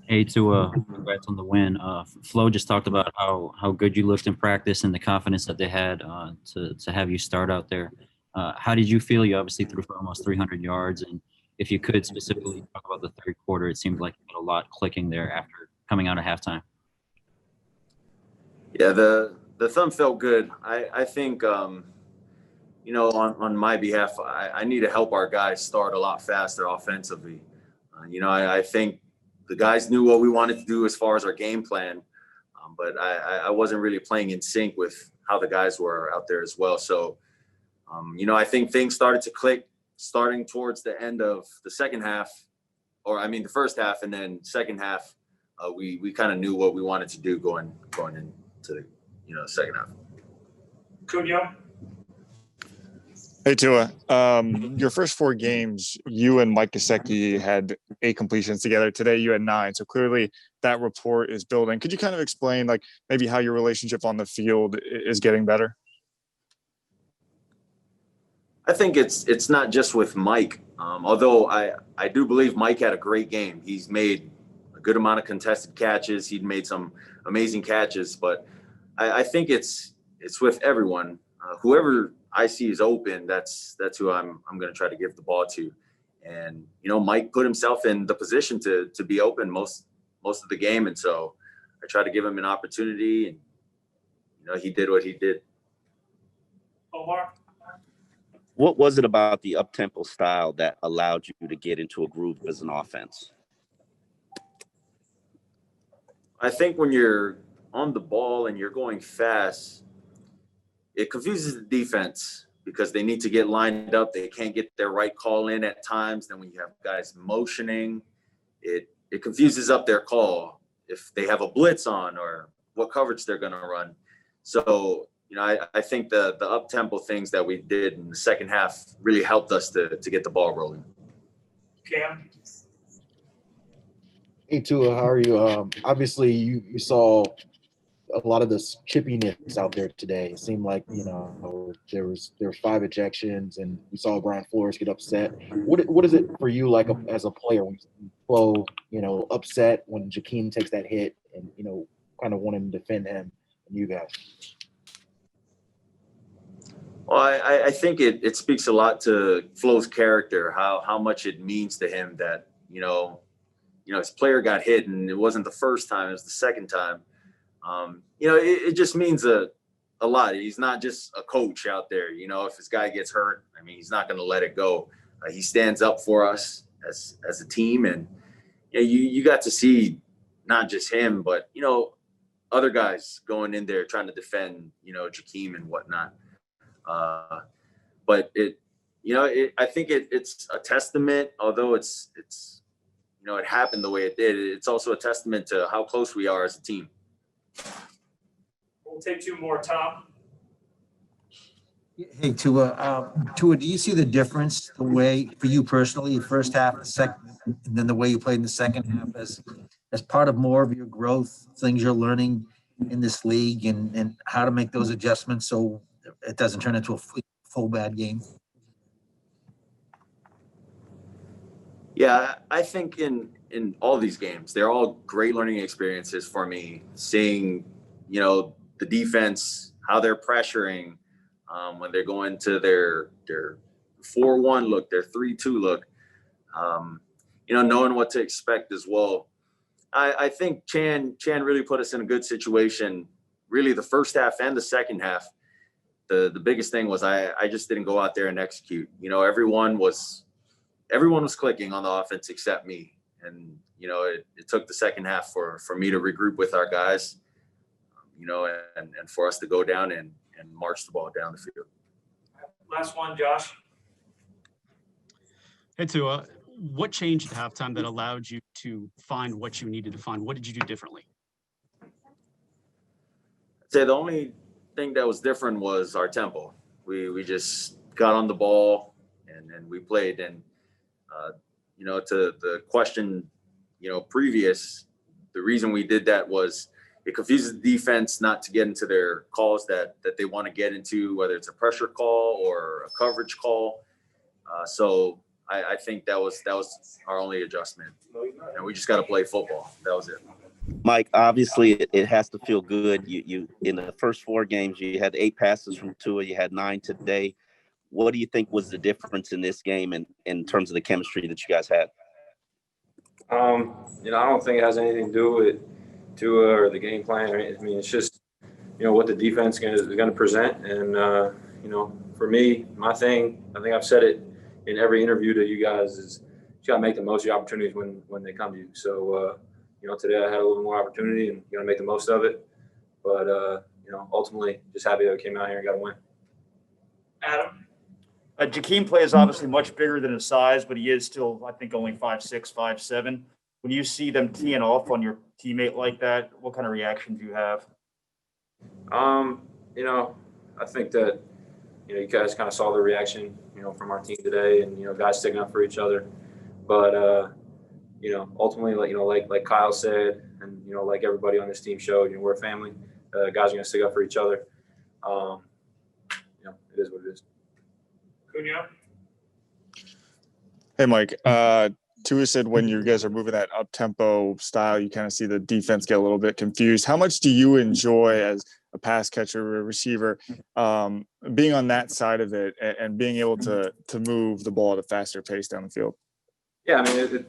Hey, congrats on the win. Flo just talked about how good you looked in practice and the confidence that they had to have you start out there. How did you feel? You obviously threw for almost 300 yards, and if you could specifically talk about the third quarter, it seemed like you had a lot clicking there after coming out of halftime. Yeah, the thumb felt good. I think on my behalf, I need to help our guys start a lot faster offensively. I think the guys knew what we wanted to do as far as our game plan, but I wasn't really playing in sync with how the guys were out there as well. So, I think things started to click starting towards the end of the second half, or I mean the first half, and then second half, we kind of knew what we wanted to do going into the second half. Cunha. Hey Tua, your first four games, you and Mike Gesicki had 8 completions together. Today you had 9, so clearly that rapport is building. Could you kind of explain, like maybe how your relationship on the field is getting better? I think it's not just with Mike, although I do believe Mike had a great game. He's made a good amount of contested catches. He'd made some amazing catches, but I think it's with everyone. Whoever I see is open, that's who I'm going to try to give the ball to. And Mike put himself in the position to be open most of the game, and so I tried to give him an opportunity, and he did what he did. Omar. What was it about the up-tempo style that allowed you to get into a groove as an offense? I think when you're on the ball and you're going fast, it confuses the defense because they need to get lined up. They can't get their right call in at times. Then when you have guys motioning, it confuses up their call if they have a blitz on or what coverage they're going to run. So, I think the up-tempo things that we did in the second half really helped us to get the ball rolling. Cam. Hey Tua, how are you? Obviously, you saw a lot of this chippiness out there today. It seemed like there were 5 ejections, and we saw Brian Flores get upset. What is it for you like as a player when you flow, upset when Jakeem takes that hit, and kind of wanting to defend him and you guys? Well, I think it speaks a lot to Flo's character, how much it means to him that his player got hit, and it wasn't the first time; it was the second time. It just means a lot. He's not just a coach out there. If his guy gets hurt, I mean, he's not going to let it go. He stands up for us as a team, and you got to see not just him, but other guys going in there trying to defend Jakeem and whatnot. But I think it's a testament, although it's it happened the way it did. It's also a testament to how close we are as a team. We'll take 2 more. Tom. Hey, Tua, do you see the difference, the way for you personally, first half, the second, and then the way you played in the second half as part of more of your growth, things you're learning in this league, and how to make those adjustments so it doesn't turn into a full bad game? Yeah, I think in all these games, they're all great learning experiences for me. Seeing, the defense, how they're pressuring when they're going to their 4-1 look, their 3-2 look. Knowing what to expect as well. I think Chan really put us in a good situation. Really, the first half and the second half. The biggest thing was I just didn't go out there and execute. Everyone was clicking on the offense except me. And, it took the second half for me to regroup with our guys, and for us to go down and march the ball down the field. Last one, Josh. Hey, Tua, what changed at halftime that allowed you to find what you needed to find? What did you do differently? I'd say the only thing that was different was our tempo. We just got on the ball and we played. And to the question previous, the reason we did that was it confuses the defense not to get into their calls that they want to get into, whether it's a pressure call or a coverage call. So I think that was our only adjustment, and we just got to play football. That was it. Mike, obviously it has to feel good. You in the first 4 games, you had 8 passes from Tua, you had 9 today. What do you think was the difference in this game and in terms of the chemistry that you guys had? I don't think it has anything to do with Tua or the game plan. I mean, it's just, what the defense is going to present. And, for me, my thing, I think I've said it in every interview to you guys, is you got to make the most of your opportunities when they come to you. So, today I had a little more opportunity and you got to make the most of it. But, ultimately just happy that we came out here and got a win. Adam? Jakeem Play is obviously much bigger than his size, but he is still, I think, only 5'6", 5'7". When you see them teeing off on your teammate like that, what kind of reaction do you have? I think that, you guys kind of saw the reaction, from our team today, and, guys sticking up for each other. But, ultimately, like Kyle said, and, like everybody on this team showed, we're a family. Guys are going to stick up for each other. It is what it is. Cunha? Hey, Mike. Tua said when you guys are moving that up-tempo style, you kind of see the defense get a little bit confused. How much do you enjoy as a pass catcher, a receiver, being on that side of it and being able to move the ball at a faster pace down the field? Yeah, I mean,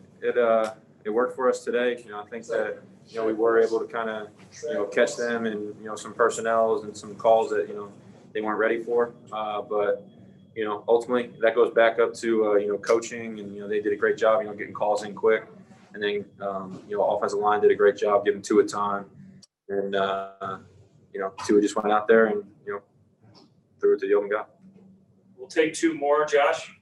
it worked for us today. I think that, we were able to kind of, catch them and, some personnels and some calls that, they weren't ready for. But, ultimately that goes back up to, coaching, and, they did a great job, getting calls in quick. And then, offensive line did a great job giving Tua time. And, Tua just went out there and, threw it to the open guy. We'll take 2 more. Josh?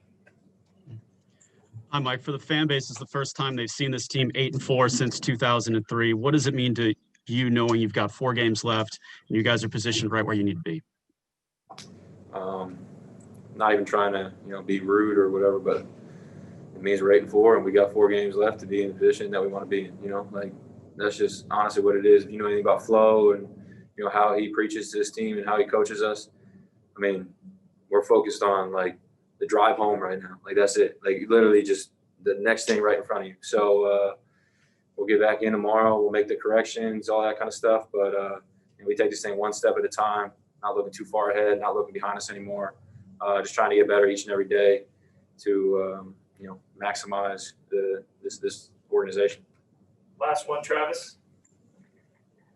Hi, Mike. For the fan base, it's the first time they've seen this team 8-4 since 2003. What does it mean to you knowing you've got 4 games left and you guys are positioned right where you need to be? Not even trying to, be rude or whatever, but it means we're 8-4 and we got 4 games left to be in the position that we want to be in. That's just honestly what it is. If you know anything about Flo and, how he preaches to his team and how he coaches us, I mean, we're focused on the drive home right now. That's it. Literally just the next thing right in front of you. So we'll get back in tomorrow. We'll make the corrections, all that kind of stuff. But we take this thing one step at a time, not looking too far ahead, not looking behind us anymore. Just trying to get better each and every day to, maximize this organization. Last one, Travis?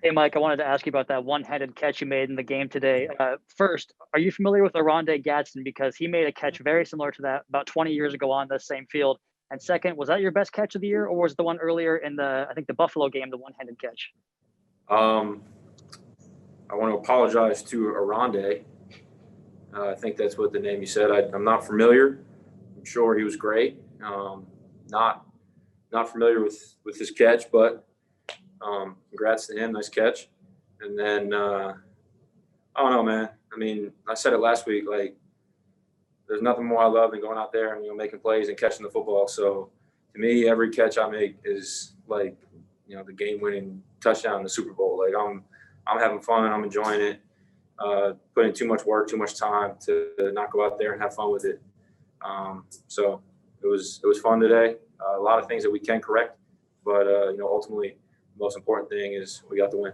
Hey, Mike, I wanted to ask you about that one-handed catch you made in the game today. First, are you familiar with Oronde Gadsden? Because he made a catch very similar to that about 20 years ago on the same field. And second, was that your best catch of the year, or was the one earlier in the Buffalo game, the one-handed catch? I want to apologize to Oronde. I think that's what the name you said. I'm not familiar. I'm sure he was great. Not familiar with his catch, but congrats to him. Nice catch. And then I don't know, man. I mean, I said it last week. There's nothing more I love than going out there and making plays and catching the football. So to me, every catch I make is the game-winning touchdown in the Super Bowl. I'm having fun. I'm enjoying it. Putting too much work, too much time to not go out there and have fun with it. So it was fun today. A lot of things that we can correct, but ultimately the most important thing is we got the win.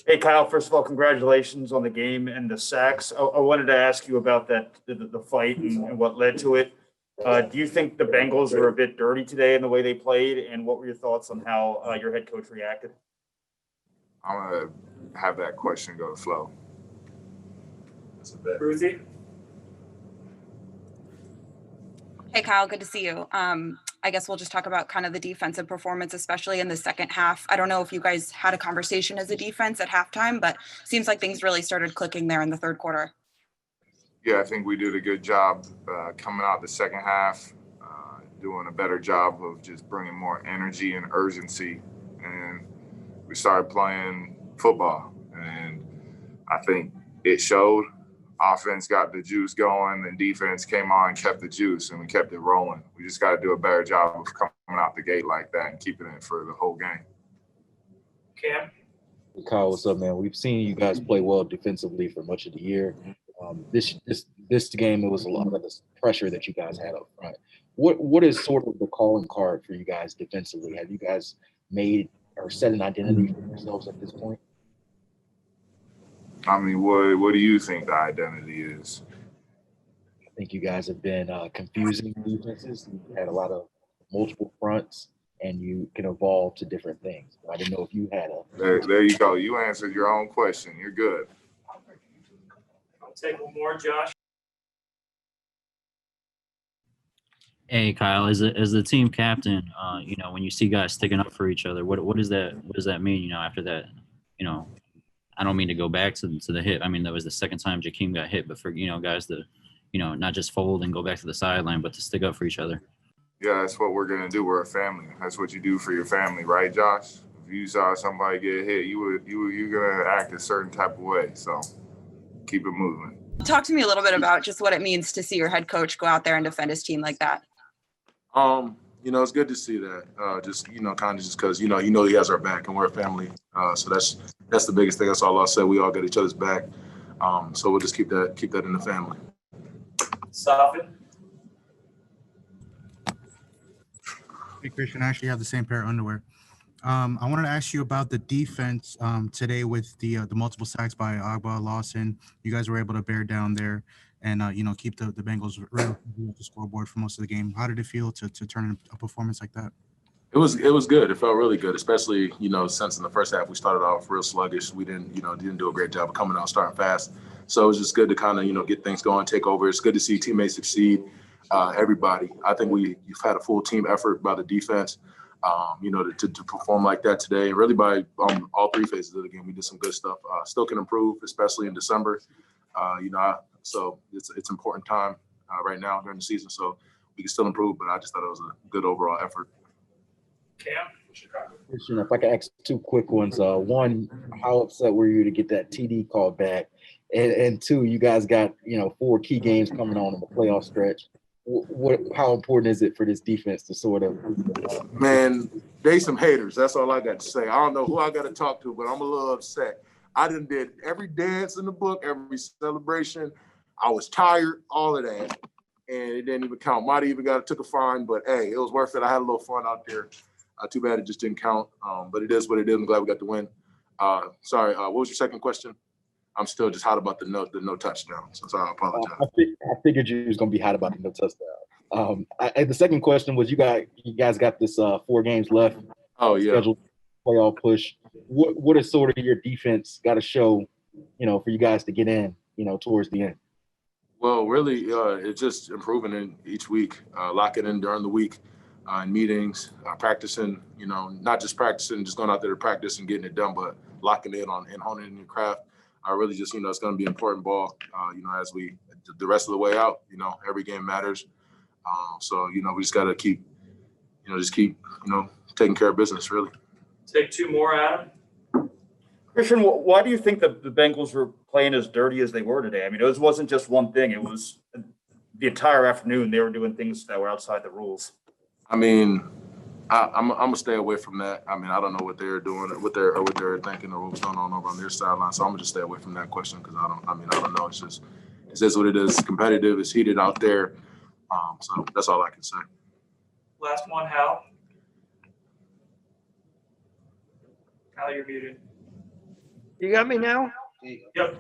Hey, Kyle, first of all, congratulations on the game and the sacks. I wanted to ask you about that, the fight and what led to it. Do you think the Bengals were a bit dirty today in the way they played, and what were your thoughts on how your head coach reacted? I'm going to have that question go to Flo. Ruthie? Hey, Kyle, good to see you. I guess we'll just talk about kind of the defensive performance, especially in the second half. I don't know if you guys had a conversation as a defense at halftime, but seems like things really started clicking there in the third quarter. Yeah, I think we did a good job coming out the second half, doing a better job of just bringing more energy and urgency. And we started playing football. And I think it showed. Offense got the juice going, and defense came on and kept the juice, and we kept it rolling. We just got to do a better job of coming out the gate like that and keeping it for the whole game. Cam? Kyle, what's up, man? We've seen you guys play well defensively for much of the year. This game, it was a lot of this pressure that you guys had up front. What is sort of the calling card for you guys defensively? Have you guys made or set an identity for yourselves at this point? I mean, what do you think the identity is? I think you guys have been confusing defenses. You've had a lot of multiple fronts, and you can evolve to different things. But I didn't know if you had a. There you go. You answered your own question. You're good. I'll take one more, Josh. Hey, Kyle, as the team captain, when you see guys sticking up for each other, what does that mean? After that, I don't mean to go back to the hit. I mean, that was the second time Jakeem got hit, but for guys to, not just fold and go back to the sideline, but to stick up for each other. Yeah, that's what we're gonna do. We're a family. That's what you do for your family, right, Josh? If you saw somebody get hit, you're gonna act a certain type of way. So keep it moving. Talk to me a little bit about just what it means to see your head coach go out there and defend his team like that. It's good to see that. Just because he has our back and we're a family. So that's the biggest thing. That's all I'll say. We all got each other's back. So we'll just keep that in the family. Soften. Hey, Christian, I actually have the same pair of underwear. I wanted to ask you about the defense today with the multiple sacks by Agba, Lawson. You guys were able to bear down there and keep the Bengals real at the scoreboard for most of the game. How did it feel to turn in a performance like that? It was good. It felt really good, especially since in the first half we started off real sluggish. We didn't do a great job of coming out starting fast. So it was just good to kind of get things going, take over. It's good to see teammates succeed. Everybody. I think you've had a full team effort by the defense. To perform like that today, and really by all three phases of the game, we did some good stuff. Still can improve, especially in December. So it's important time right now during the season, so we can still improve. But I just thought it was a good overall effort. Cam, Chicago. Christian, if I could ask two quick ones. One, how upset were you to get that TD call back? And two, you guys got 4 key games coming on in the playoff stretch. How important is it for this defense to sort of? Man, they some haters. That's all I got to say. I don't know who I got to talk to, but I'm a little upset. I did every dance in the book, every celebration. I was tired, all of that, and it didn't even count. Might even took a fine, but hey, it was worth it. I had a little fun out there. Too bad it just didn't count, but it is what it is. I'm glad we got the win. Sorry, what was your second question? I'm still just hot about the no touchdown, so I apologize. I figured you was gonna be hot about the no touchdown. The second question was you guys got this 4 games left. Oh yeah. Scheduled playoff push. What is sort of your defense got to show, for you guys to get in, towards the end? Well, really, it's just improving in each week, locking in during the week, in meetings, practicing. Not just practicing, just going out there to practice and getting it done, but locking in on and honing in your craft. I really just, it's going to be an important ball, as the rest of the way out, every game matters. So, we just got to keep taking care of business, really. Take 2 more, Adam. Christian, why do you think the Bengals were playing as dirty as they were today? I mean, it wasn't just one thing. It was the entire afternoon they were doing things that were outside the rules. I mean, I'm gonna stay away from that. I mean, I don't know what they're doing, what they're thinking, or what's going on over on their sideline. So I'm gonna just stay away from that question because I don't know. It's just what it is. It's competitive. It's heated out there. So that's all I can say. Last one, Hal. Hal, you're muted. You got me now? Yep.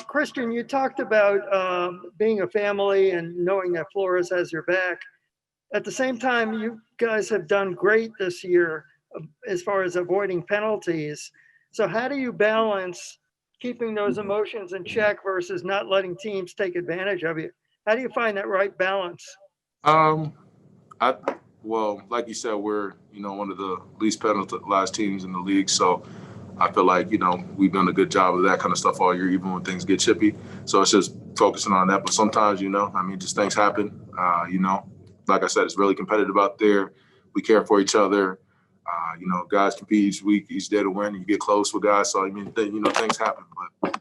Christian, you talked about being a family and knowing that Flores has your back. At the same time, you guys have done great this year as far as avoiding penalties. So how do you balance keeping those emotions in check versus not letting teams take advantage of you? How do you find that right balance? Well, like you said, we're, one of the least penalized teams in the league. So I feel like, we've done a good job of that kind of stuff all year, even when things get chippy. So it's just focusing on that. But sometimes, just things happen. Like I said, it's really competitive out there. We care for each other. Guys compete each week, each day to win. You get close with guys. So, things happen. But,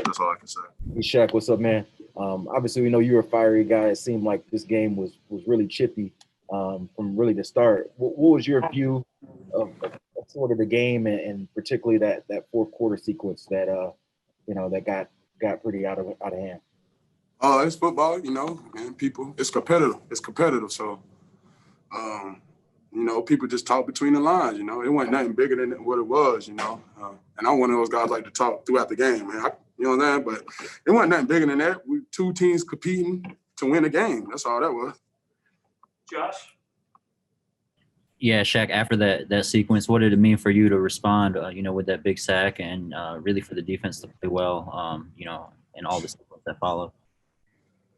that's all I can say. Hey, Shaq, what's up, man? Obviously, we know you're a fiery guy. It seemed like this game was really chippy from really the start. What was your view of sort of the game and particularly that fourth quarter sequence that that got pretty out of hand? It's football, and people, it's competitive. So, people just talk between the lines, it wasn't nothing bigger than what it was, and I'm one of those guys like to talk throughout the game, man. You know what I'm saying? But it wasn't nothing bigger than that. We two teams competing to win a game. That's all that was. Josh? Yeah, Shaq, after that sequence, what did it mean for you to respond, with that big sack and really for the defense to play well, and all the stuff that followed?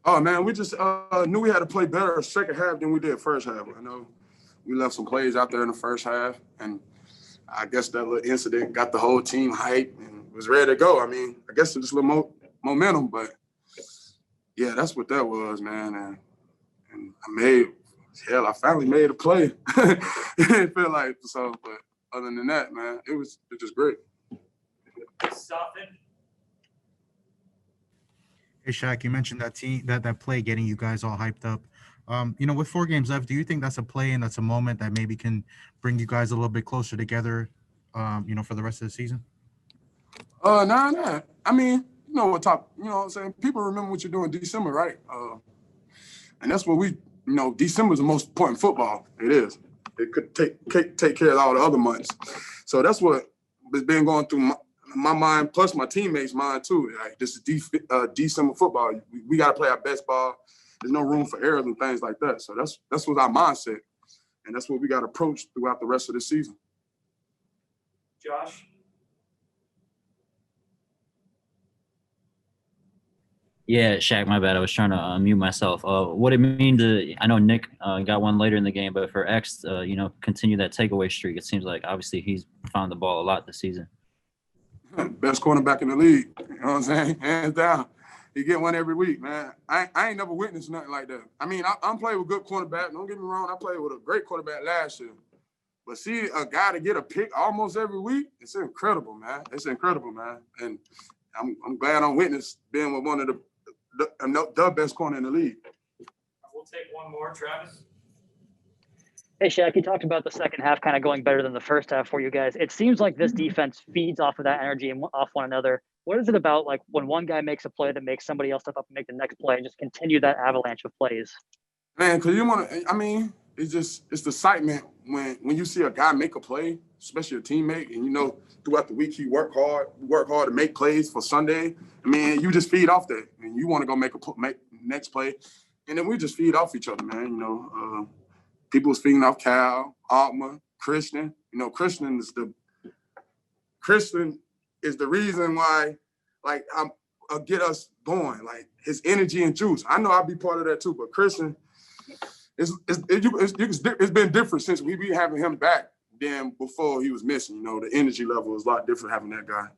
Oh, man, we just knew we had to play better second half than we did first half. I know we left some plays out there in the first half, and I guess that little incident got the whole team hyped and was ready to go. I mean, I guess it's just a little momentum, but, yeah, that's what that was, man. And I finally made a play. It didn't feel like so, but other than that, man, it was just great. Stopping. Hey, Shaq, you mentioned that play getting you guys all hyped up. With 4 games left, do you think that's a play and that's a moment that maybe can bring you guys a little bit closer together, for the rest of the season? Nah. I mean, what I'm saying? People remember what you're doing in December, right? And that's what December is the most important football. It is. It could take care of all the other months. So that's what has been going through my mind, plus my teammates' mind too. Like, this is December football. We got to play our best ball. There's no room for errors and things like that. So that's what our mindset, and that's what we got to approach throughout the rest of the season. Josh? Yeah, Shaq, my bad. I was trying to mute myself. What it mean I know Nick got one later in the game, but for X, continue that takeaway streak. It seems like obviously he's found the ball a lot this season. Best cornerback in the league. You know what I'm saying? Hands down. He get one every week, man. I ain't never witnessed nothing like that. I mean, I'm playing with good quarterback. Don't get me wrong. I played with a great quarterback last year. But see a guy to get a pick almost every week, it's incredible, man. And I'm glad I'm witness being with one of the best corner in the league. We'll take one more, Travis. Hey, Shaq, you talked about the second half kind of going better than the first half for you guys. It seems like this defense feeds off of that energy and off one another. What is it about, like, when one guy makes a play that makes somebody else step up and make the next play and just continue that avalanche of plays? Man, because it's the excitement when you see a guy make a play, especially a teammate, and throughout the week he work hard to make plays for Sunday. I mean, you just feed off that, and you want to go make next play, and then we just feed off each other, man. People was feeding off Cal, Altman, Christian. Christian is the reason why, like, get us going. Like, his energy and juice. I know I'll be part of that too, but Christian, it's been different since we be having him back than before he was missing. The energy level is a lot different having that guy.